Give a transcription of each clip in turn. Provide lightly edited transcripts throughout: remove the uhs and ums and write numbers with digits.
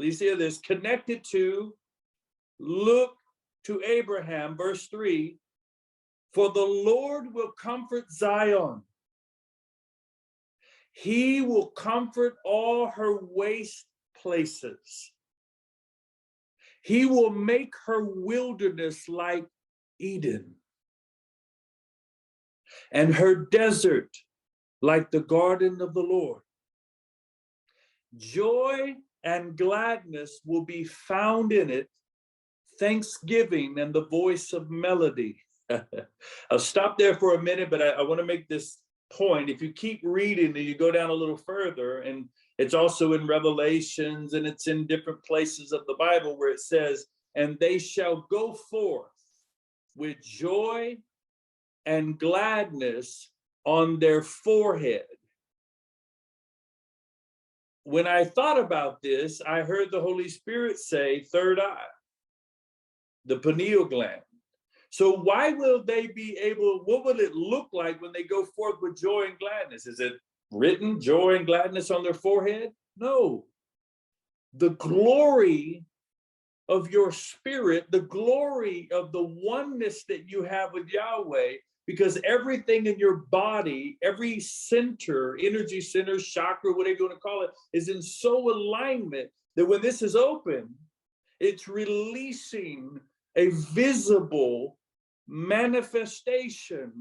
please hear this, connected to, look to Abraham, verse 3, for the Lord will comfort Zion. He will comfort all her waste places. He will make her wilderness like Eden, and her desert like the garden of the Lord. Joy and gladness will be found in it, thanksgiving and the voice of melody. I'll stop there for a minute, but I want to make this point. If you keep reading and you go down a little further, and it's also in Revelations and it's in different places of the Bible where it says, and they shall go forth with joy and gladness on their forehead. When I thought about this, I heard the Holy Spirit say, third eye, the pineal gland. So why will they be able, what will it look like when they go forth with joy and gladness? Is it written joy and gladness on their forehead? No. The glory of your spirit, the glory of the oneness that you have with Yahweh, because everything in your body, every center, energy center, chakra, whatever you want to call it, is in so alignment that when this is open, it's releasing a visible manifestation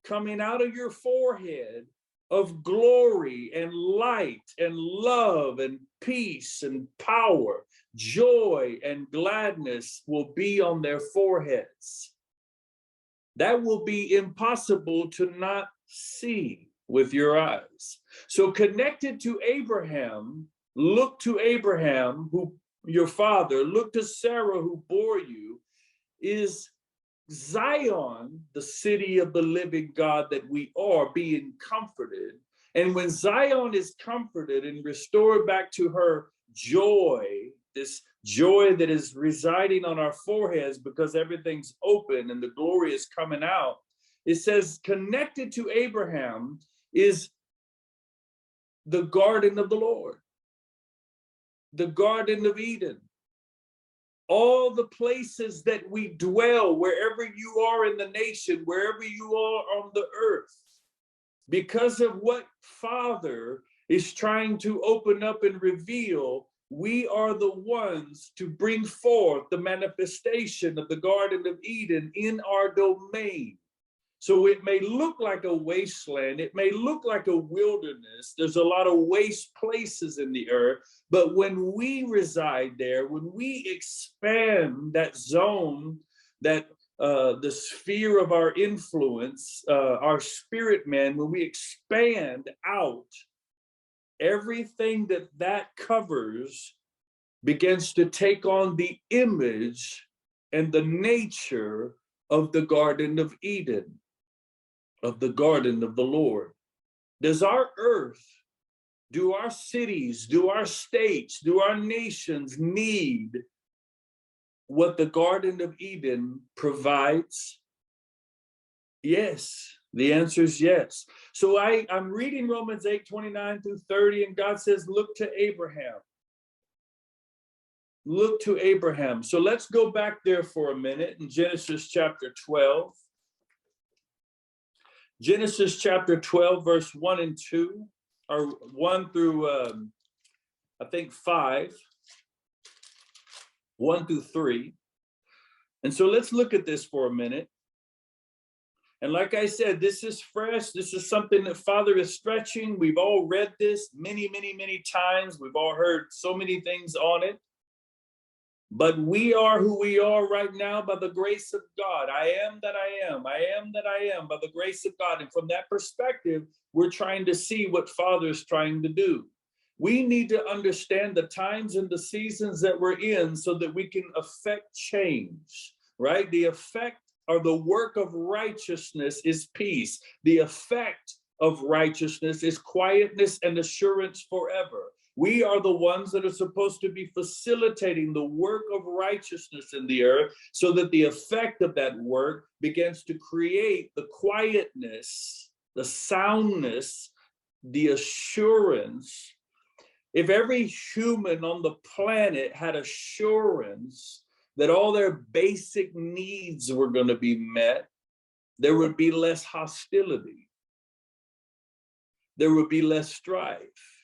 coming out of your forehead of glory and light and love and peace and power. Joy and gladness will be on their foreheads. That will be impossible to not see with your eyes. So connected to Abraham, look to Abraham, who your father, look to Sarah, who bore you, is Zion, the city of the living God that we are, being comforted. And when Zion is comforted and restored back to her joy, this joy that is residing on our foreheads because everything's open and the glory is coming out, it says connected to Abraham is the garden of the Lord, the Garden of Eden. All the places that we dwell, wherever you are in the nation, wherever you are on the earth, because of what Father is trying to open up and reveal, we are the ones to bring forth the manifestation of the Garden of Eden in our domain. So it may look like a wasteland, it may look like a wilderness, there's a lot of waste places in the earth, but when we reside there, when we expand that zone, that the sphere of our influence, our spirit man, when we expand out, everything that covers begins to take on the image and the nature of the Garden of Eden, of the garden of the Lord. Does our earth, do our cities, do our states, do our nations need what the Garden of Eden provides? Yes, the answer is yes. So I'm reading Romans 8:29 through 30, and God says, look to Abraham. Look to Abraham. So let's go back there for a minute in Genesis chapter 12. Genesis chapter 12, verse 1 and 2, or 1 through, I think 5, 1 through 3. And so let's look at this for a minute. And like I said, this is fresh. This is something that Father is stretching. We've all read this many, many, many times. We've all heard so many things on it. But we are who we are right now by the grace of God. I am that I am. I am that I am by the grace of God. And from that perspective, we're trying to see what Father is trying to do. We need to understand the times and the seasons that we're in so that we can affect change, right? The effect or the work of righteousness is peace. The effect of righteousness is quietness and assurance forever. We are the ones that are supposed to be facilitating the work of righteousness in the earth so that the effect of that work begins to create the quietness, the soundness, the assurance If every human on the planet had assurance that all their basic needs were going to be met, there would be less hostility. There would be less strife.